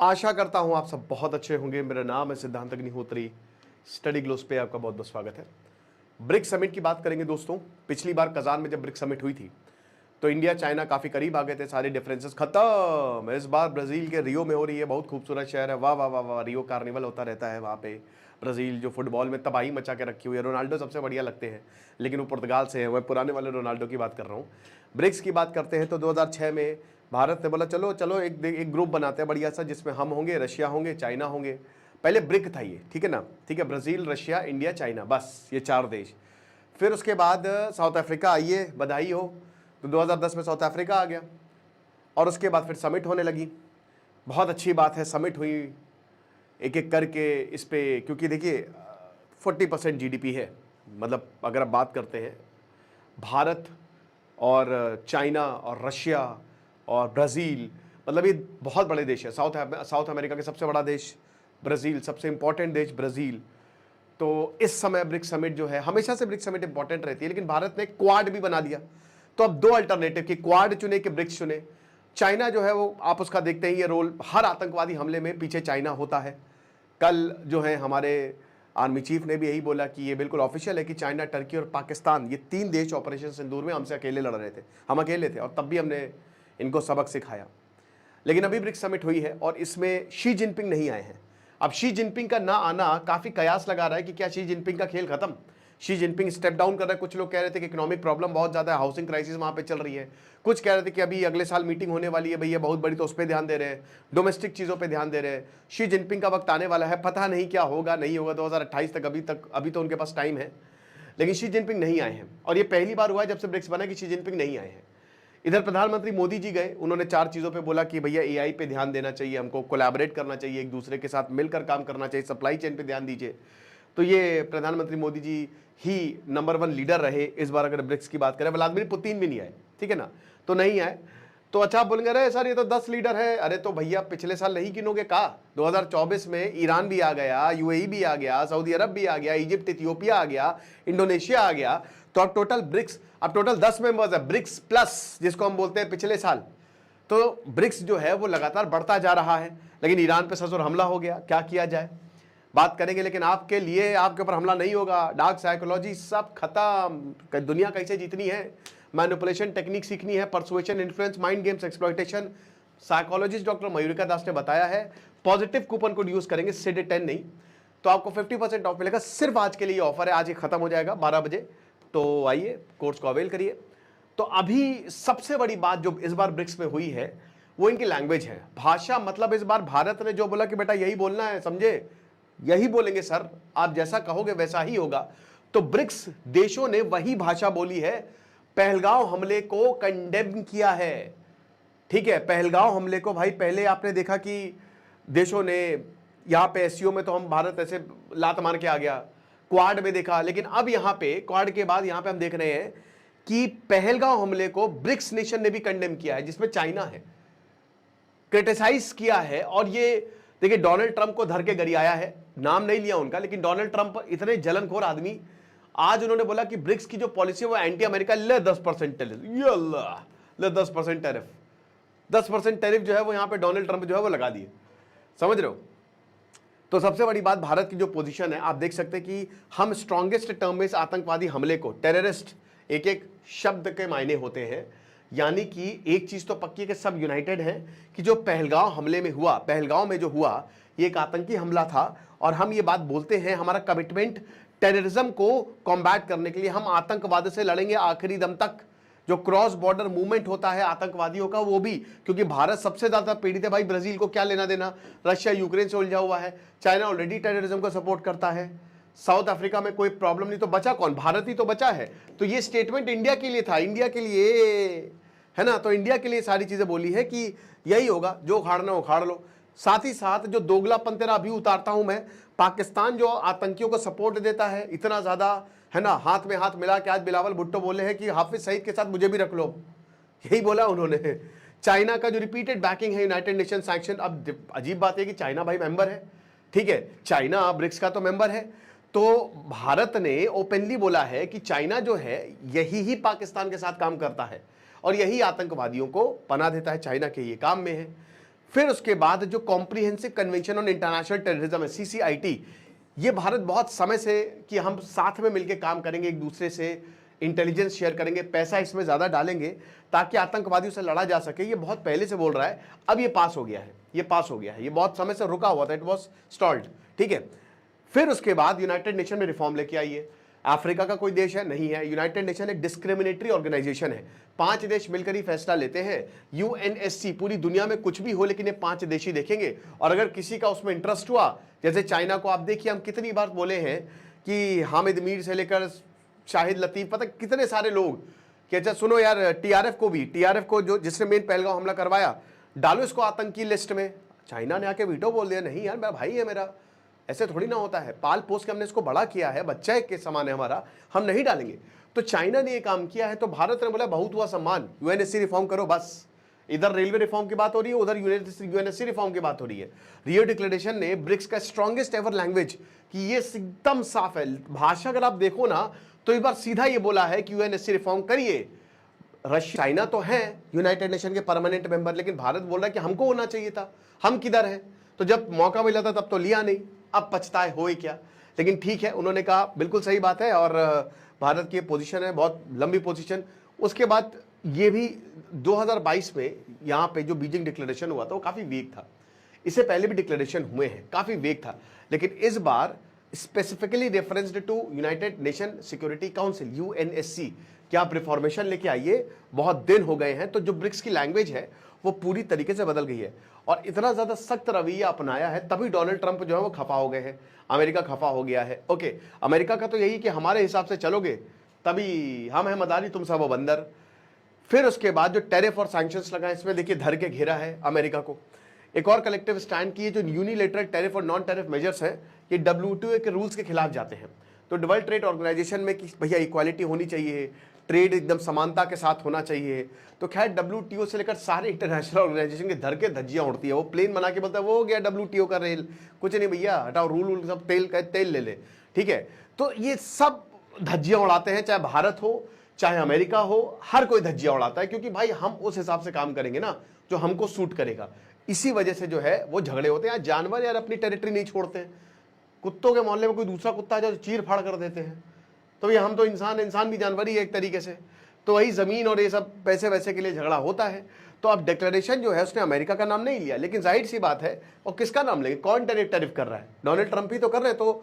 आशा करता हूं आप सब बहुत अच्छे होंगे। मेरा नाम है सिद्धांत अग्निहोत्री। स्टडी ग्लोस पे आपका बहुत बहुत स्वागत है। ब्रिक्स समिट की बात करेंगे दोस्तों। पिछली बार कजान में जब ब्रिक्स समिट हुई थी तो इंडिया चाइना काफी करीब आ गए थे, सारे डिफरेंसेस खत्म। इस बार ब्राजील के रियो में हो रही है, बहुत खूबसूरत शहर है, वाह वाह वाह वाह। रियो कार्निवल होता रहता है वहाँ पे। ब्राजील जो फुटबॉल में तबाही मचा के रखी हुई है, रोनाल्डो सबसे बढ़िया लगते हैं लेकिन वो पुर्तगाल से है, वह पुराने वाले रोनाल्डो की बात कर रहा हूँ। ब्रिक्स की बात करते हैं तो 2006 में भारत ने बोला चलो चलो एक ग्रुप बनाते हैं बढ़िया सा, जिसमें हम होंगे, रशिया होंगे, चाइना होंगे। पहले ब्रिक था ये, ठीक है ना, ठीक है, ब्राजील, रशिया, इंडिया, चाइना, बस ये 4 देश। फिर उसके बाद साउथ अफ्रीका, आइए बधाई हो, तो 2010 में साउथ अफ्रीका आ गया। और उसके बाद फिर समिट होने लगी। बहुत अच्छी बात है, समिट हुई एक एक करके इस पे, क्योंकि देखिए 40% जीडीपी है। मतलब अगर आप बात करते हैं भारत और चाइना और रशिया और ब्राज़ील, मतलब ये बहुत बड़े देश है। साउथ अमेरिका के सबसे बड़ा देश ब्राज़ील, सबसे इंपॉर्टेंट देश ब्राज़ील। तो इस समय ब्रिक्स समिट जो है, हमेशा से ब्रिक्स समिट इंपॉर्टेंट रहती है, लेकिन भारत ने क्वाड भी बना दिया। तो अब 2 अल्टरनेटिव कि क्वाड चुने कि ब्रिक्स चुने। चाइना जो है वो आप उसका देखते हैं, ये रोल हर आतंकवादी हमले में पीछे चाइना होता है। कल जो है हमारे आर्मी चीफ ने भी यही बोला कि ये बिल्कुल ऑफिशियल है कि चाइना, टर्की और पाकिस्तान, ये 3 देश ऑपरेशन सिंदूर में हमसे अकेले लड़ रहे थे। हम अकेले थे और तब भी हमने इनको सबक सिखाया। लेकिन अभी ब्रिक्स समिट हुई है और इसमें शी जिनपिंग नहीं आए हैं। अब शी जिनपिंग का ना आना काफी कयास लगा रहा है कि क्या शी जिनपिंग का खेल खत्म, शी जिनपिंग स्टेप डाउन कर रहा है। कुछ लोग कह रहे थे कि इकोनॉमिक प्रॉब्लम बहुत ज्यादा है, हाउसिंग क्राइसिस वहां पे चल रही है। कुछ कह रहे थे कि अभी अगले साल मीटिंग होने वाली है भैया बहुत बड़ी, तो उस पर ध्यान दे रहे हैं, डोमेस्टिक चीजों पे ध्यान दे रहे हैं। शी जिनपिंग का वक्त आने वाला है, पता नहीं क्या होगा नहीं होगा 2028 तक, अभी तो उनके पास टाइम है। लेकिन शी जिनपिंग नहीं आए हैं और ये पहली बार हुआ है जब से ब्रिक्स बना कि शी जिनपिंग नहीं आए हैं। इधर प्रधानमंत्री मोदी जी गए, उन्होंने 4 चीजों पे बोला कि भैया एआई पे ध्यान देना चाहिए, हमको कोलैबोरेट करना चाहिए, एक दूसरे के साथ मिलकर काम करना चाहिए, सप्लाई चेन पे ध्यान दीजिए। तो ये प्रधानमंत्री मोदी जी ही नंबर 1 लीडर रहे इस बार। अगर ब्रिक्स की बात करें, व्लादिमीर पुतिन भी नहीं आए, ठीक है ना, तो नहीं आए। तो अच्छा आप बोलेंगे अरे सर ये तो 10 लीडर है। अरे तो भैया पिछले साल नहीं गिनोगे का? 2024 में ईरान भी आ गया, यूएई भी आ गया, सऊदी अरब भी आ गया, इजिप्ट, इथियोपिया आ गया, इंडोनेशिया आ गया। तो अब टोटल ब्रिक्स, अब टोटल 10 मेंबर्स है, ब्रिक्स प्लस जिसको हम बोलते हैं पिछले साल। तो ब्रिक्स जो है वो लगातार बढ़ता जा रहा है। लेकिन ईरान पे ससुर हमला हो गया, क्या किया जाए, बात करेंगे। लेकिन आपके लिए, आपके ऊपर हमला नहीं होगा, डार्क साइकोलॉजी सब खत्म। दुनिया कैसे जीतनी है, मैनिपुलेशन टेक्निक सीखनी है, persuasion, influence, mind games, exploitation, psychologist doctor Mayurika Das ने बताया है। पॉजिटिव कूपन कोड यूज करेंगे, सिड 10 नहीं, तो आपको 50% ऑफ मिलेगा। सिर्फ आज के लिए ऑफर है, आज ये खत्म हो जाएगा 12 बजे। तो आइए कोर्स को अवेल करिए। तो अभी सबसे बड़ी बात जो इस बार ब्रिक्स में हुई है वो इनकी लैंग्वेज है, भाषा। मतलब इस बार भारत ने जो बोला कि बेटा यही बोलना है, समझे, यही बोलेंगे सर, आप जैसा कहोगे वैसा ही होगा। तो ब्रिक्स देशों ने वही भाषा बोली है। पहलगांव हमले को कंडेम किया है, ठीक है, पहलगांव हमले को। भाई पहले आपने देखा कि देशों ने यहां पे एससीओ में तो हम भारत ऐसे लात मार के आ गया, क्वाड में देखा, लेकिन अब यहां पे क्वाड के बाद यहां पे हम देख रहे हैं कि पहलगांव हमले को ब्रिक्स नेशन ने भी कंडेम किया है, जिसमें चाइना है, क्रिटिसाइज किया है। और ये देखिए डोनाल्ड ट्रंप को धर के गरियाया है, नाम नहीं लिया उनका, लेकिन डोनाल्ड ट्रंप इतने जलनखोर आदमी, आज उन्होंने बोला कि ब्रिक्स की जो पॉलिसी है वो एंटी अमेरिका, ले 10% टैरिफ, ये अल्लाह, ले 10% टैरिफ, 10% टैरिफ जो है वो यहां पे डोनाल्ड ट्रंप जो है वो लगा दिए, समझ रहे हो। तो सबसे बड़ी बात भारत की जो पोजीशन है, आप देख सकते हैं कि हम स्ट्रॉन्गेस्ट टर्म में इस आतंकवादी हमले को, टेररिस्ट एक एक शब्द के मायने होते हैं, यानी कि एक चीज तो पक्की है कि सब यूनाइटेड हैं कि जो पहलगांव हमले में हुआ, पहलगांव में जो हुआ ये एक आतंकी हमला था। और हम ये बात बोलते हैं, हमारा कमिटमेंट टेररिज्म को कॉम्बैट करने के लिए, हम आतंकवाद से लड़ेंगे आखिरी दम तक। जो क्रॉस बॉर्डर मूवमेंट होता है आतंकवादियों का, वो भी, क्योंकि भारत सबसे ज्यादा पीड़ित है भाई, ब्राजील को क्या लेना देना, रशिया यूक्रेन से उलझा हुआ है, चाइना ऑलरेडी टेररिज्म को सपोर्ट करता है, साउथ अफ्रीका में कोई प्रॉब्लम नहीं, तो बचा कौन, भारत ही तो बचा है। तो ये स्टेटमेंट इंडिया के लिए था, इंडिया के लिए है ना, तो इंडिया के लिए सारी चीजें बोली है कि यही होगा, जो उखाड़ना उखाड़ लो। साथ ही साथ जो दोगलापन तेरा अभी उतारता हूं मैं, पाकिस्तान जो आतंकियों को सपोर्ट देता है इतना ज्यादा, है ना, हाथ में हाथ मिला के आज बिलावल भुट्टो बोले हैं कि हाफिज सईद के साथ मुझे भी रख लो, यही बोला उन्होंने। चाइना का जो रिपीटेड बैकिंग है यूनाइटेड नेशन सैंक्शन, अब अजीब बात है कि चाइना भाई मेंबर है, ठीक है, चाइना ब्रिक्स का तो मेंबर है। तो भारत ने ओपनली बोला है कि चाइना जो है यही ही पाकिस्तान के साथ काम करता है और यही आतंकवादियों को पनाह देता है, चाइना के ये काम में है। फिर उसके बाद जो comprehensive convention on international terrorism है, CCIT, ये भारत बहुत समय से कि हम साथ में मिलकर काम करेंगे, एक दूसरे से इंटेलिजेंस शेयर करेंगे, पैसा इसमें ज़्यादा डालेंगे ताकि आतंकवादियों से लड़ा जा सके, ये बहुत पहले से बोल रहा है। अब ये पास हो गया है, ये पास हो गया है, ये बहुत समय से रुका हुआ था, इट वॉज स्टॉल्ड, ठीक है। फिर उसके बाद यूनाइटेड नेशन में रिफॉर्म लेके आइए। अफ्रीका का कोई देश है? नहीं है। यूनाइटेड नेशन एक डिस्क्रिमिनेटरी ऑर्गेनाइजेशन है, 5 देश मिलकर ही फैसला लेते हैं। UNSC पूरी दुनिया में कुछ भी हो लेकिन ये 5 देश ही देखेंगे, और अगर किसी का उसमें इंटरेस्ट हुआ, जैसे चाइना को आप देखिए, हम कितनी बार बोले हैं कि हामिद मीर से लेकर शाहिद लतीफ, पता कितने सारे लोग कि अच्छा सुनो यार, TRF को जो जिसने मेन पहलगांव हमला करवाया, डालो इसको आतंकी लिस्ट में। चाइना ने आके वीटो बोल दिया, नहीं यार मेरा भाई है, मेरा ऐसे थोड़ी ना होता है, पाल पोस के हमने इसको बड़ा किया है, बच्चा के समान है हमारा, हम नहीं डालेंगे। तो चाइना ने ये काम किया है, तो भारत ने बोला बहुत हुआ सम्मान, UNSC रिफॉर्म करो बस। इधर रेलवे रिफॉर्म की बात हो रही है, उधर UNSC रिफॉर्म की बात हो रही है। रियो डिक्लेरेशन ने ब्रिक्स का स्ट्रॉन्गेस्ट एवर लैंग्वेज कि ये एकदम साफ है भाषा, अगर आप देखो ना तो इस बार सीधा ये बोला है कि UNSC रिफॉर्म करिए। रशिया चाइना तो है यूनाइटेड नेशन के परमानेंट मेंबर, लेकिन भारत बोल रहा है कि हमको होना चाहिए था, हम किधर हैं? तो जब मौका मिला था तब तो लिया नहीं, अब पछताए हो ही क्या। लेकिन ठीक है, उन्होंने कहा बिल्कुल सही बात है, और भारत की पोजीशन है बहुत लंबी पोजीशन। उसके बाद ये भी 2022 में यहाँ पे जो बीजिंग डिक्लेरेशन हुआ था वो काफ़ी वीक था, इससे पहले भी डिक्लेरेशन हुए हैं, काफ़ी वीक था, लेकिन इस बार specifically referenced to United Nation Security Council UNSC कि आप रिफॉर्मेशन लेके आइए, बहुत दिन हो गए हैं। तो जो ब्रिक्स की लैंग्वेज है वो पूरी तरीके से बदल गई है, और इतना ज़्यादा सख्त रवैया अपनाया है, तभी डोनाल्ड ट्रंप जो है वो खफा हो गए हैं, अमेरिका खफा हो गया है। ओके, अमेरिका का तो यही कि हमारे हिसाब से चलोगे तभी हम है मदारी, तुम सब वो बंदर। फिर उसके बाद जो टैरिफ और सैंक्शंस लगा, इसमें देखिए धर के घेरा है अमेरिका को। एक और कलेक्टिव स्टैंड की, जो यूनिलेटरल टैरिफ और नॉन टैरिफ मेजर्स हैं, ये WTO के रूल्स के खिलाफ जाते हैं। तो वर्ल्ड ट्रेड ऑर्गेनाइजेशन में कि भैया इक्वालिटी होनी चाहिए, ट्रेड एकदम समानता के साथ होना चाहिए। तो खैर WTO से लेकर सारे इंटरनेशनल ऑर्गेनाइजेशन के धर के धज्जियां उड़ती है, वो प्लेन बना के बोलता है वो हो गया WTO का रेल, कुछ नहीं भैया, हटाओ रूल सब, तेल ले ले, ठीक है। तो ये सब धज्जियां उड़ाते हैं, चाहे भारत हो चाहे अमेरिका हो, हर कोई धज्जियां उड़ाता है, क्योंकि भाई हम उस हिसाब से काम करेंगे ना जो हमको सूट करेगा। इसी वजह से जो है वो झगड़े होते हैं। जानवर यार अपनी टेरिटरी नहीं छोड़ते हैं, कुत्तों के मोहल्ले में कोई दूसरा कुत्ता आ जाए तो चीर फाड़ कर देते हैं। तो ये हम तो इंसान भी जानवर ही है एक तरीके से, तो वही ज़मीन और ये सब पैसे वैसे के लिए झगड़ा होता है। तो अब डिक्लेरेशन जो है उसने अमेरिका का नाम नहीं लिया, लेकिन जाहिर सी बात है और किसका नाम लेंगे, कौन टैरिफ कर रहा है? डोनाल्ड ट्रंप ही तो कर रहे हैं। तो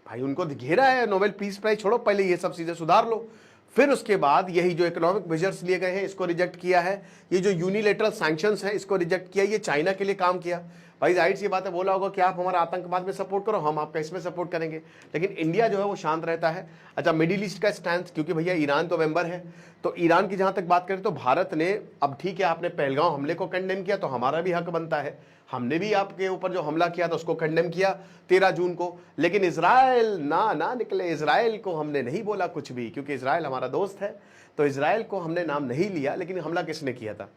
भाई उनको घेरा है, नोबेल पीस प्राइज छोड़ो, पहले ये सब चीज़ें सुधार लो। फिर उसके बाद यही जो इकोनॉमिक मेजर्स लिए गए हैं इसको रिजेक्ट किया है, ये जो यूनिलेटरल सैंक्शंस है इसको रिजेक्ट किया, ये चाइना के लिए काम किया। भाई जाहिर सी बात है, बोला होगा कि आप हमारा आतंकवाद में सपोर्ट करो, हम आपका इसमें सपोर्ट करेंगे, लेकिन इंडिया जो है वो शांत रहता है। अच्छा, मिडिल ईस्ट का स्टैंड, क्योंकि भैया ईरान तो मेंबर है, तो ईरान की जहां तक बात करें तो भारत ने, अब ठीक है आपने पहलगांव हमले को कंडेम किया तो हमारा भी हक बनता है, हमने भी आपके ऊपर जो हमला किया था उसको कंडेम किया 13 जून को, लेकिन इजराइल ना निकले, इजराइल को हमने नहीं बोला कुछ भी, क्योंकि इजराइल हमारा दोस्त है, तो इजराइल को हमने नाम नहीं लिया। लेकिन हमला किसने किया था?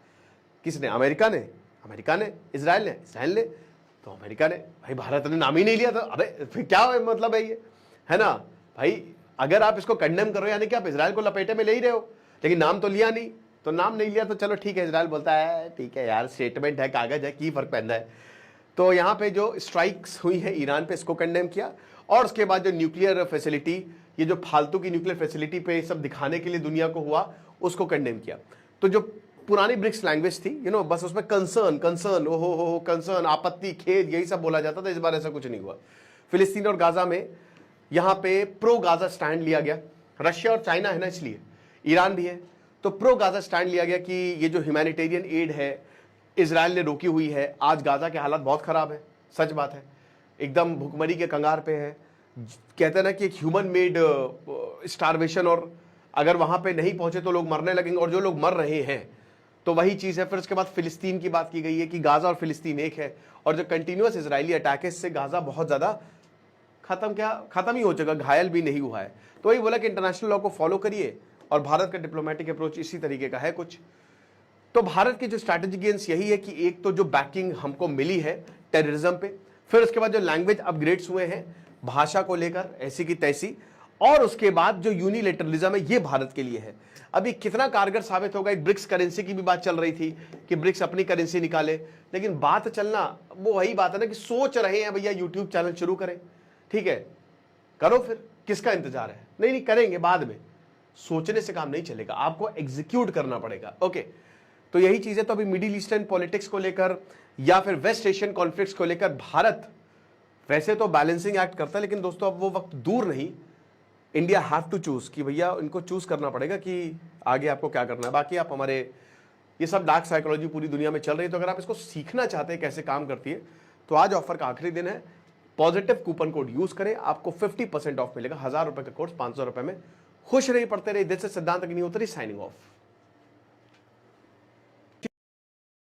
किसने? अमेरिका ने, इजराइल ने, तो अमेरिका ने, भाई भारत ने नाम ही नहीं लिया था। अबे फिर क्या मतलब है ये, है ना भाई? अगर आप इसको कंडेम करो यानी कि आप इजराइल को लपेटे में ले ही रहे हो, लेकिन नाम तो लिया नहीं, तो नाम नहीं लिया तो चलो ठीक है, इजराइल बोलता है ठीक है यार, स्टेटमेंट है, कागज है, की फर्क पैदा है। तो यहाँ पे जो स्ट्राइक्स हुई है ईरान पे, इसको कंडेम किया। और उसके बाद जो न्यूक्लियर फैसिलिटी, ये जो फालतू की न्यूक्लियर फैसिलिटी पे सब दिखाने के लिए दुनिया को हुआ, उसको कंडेम किया। तो जो पुरानी ब्रिक्स लैंग्वेज थी, बस उसमें कंसर्न हो कंसर्न, आपत्ति, खेद, यही सब बोला जाता था। इस बार ऐसा कुछ नहीं हुआ। फिलिस्तीन और गाजा में यहाँ पे प्रो गाजा स्टैंड लिया गया। रशिया और चाइना है ना, इसलिए ईरान भी है, तो प्रो गाजा स्टैंड लिया गया कि ये जो ह्यूमैनिटेरियन एड है इजराइल ने रोकी हुई है। आज गाजा के हालात बहुत ख़राब है, सच बात है, एकदम भुखमरी के कंगार पे है। कहते हैं ना कि एक ह्यूमन मेड स्टारवेशन, और अगर वहाँ पे नहीं पहुँचे तो लोग मरने लगेंगे, और जो लोग मर रहे हैं तो वही चीज़ है। फिर उसके बाद फिलिस्तीन की बात की गई है कि गाजा और फिलिस्तीन एक है, और जो कंटिन्यूस इजरायली अटैक से गाजा बहुत ज़्यादा खत्म ही हो चुका, घायल भी नहीं हुआ है। तो वही बोला कि इंटरनेशनल लॉ को फॉलो करिए, और भारत का डिप्लोमेटिक अप्रोच इसी तरीके का है कुछ। तो भारत की जो स्ट्रैटेजी गेंस यही है कि एक तो जो बैकिंग हमको मिली है टेररिज्म पे, फिर उसके बाद जो लैंग्वेज अपग्रेड्स हुए हैं भाषा को लेकर ऐसी की तैसी, और उसके बाद जो यूनिलेटरलिज्म है ये भारत के लिए है। अभी कितना कारगर साबित होगा, एक ब्रिक्स करेंसी की भी बात चल रही थी कि ब्रिक्स अपनी करेंसी निकाले, लेकिन बात चलना वो वही बात है ना कि सोच रहे हैं भैया यूट्यूब चैनल शुरू करें, ठीक है करो, फिर किसका इंतजार है, नहीं नहीं करेंगे बाद में, सोचने से काम नहीं चलेगा, आपको एग्जीक्यूट करना पड़ेगा। ओके, तो यही चीज है। तो अभी मिडिल ईस्टर्न पॉलिटिक्स को लेकर या फिर वेस्ट एशियन कॉन्फ्लिक्ट्स को लेकर भारत वैसे तो बैलेंसिंग एक्ट करता है, लेकिन दोस्तों अब वो वक्त दूर नहीं, इंडिया हैव टू चूज कि भैया इनको चूज करना पड़ेगा कि आगे आपको क्या करना है। बाकी आप हमारे ये सब डार्क साइकोलॉजी पूरी दुनिया में चल रही है, तो अगर आप इसको सीखना चाहते हैं कैसे काम करती है, तो आज ऑफर का आखिरी दिन है, पॉजिटिव कूपन कोड यूज करें, आपको 50% ऑफ मिलेगा। 1000 रुपए का कोर्स 500 रुपए में। खुश रहिए, पढ़ते रहिए। दिस इज सिद्धांत अग्निहोत्री साइनिंग ऑफ।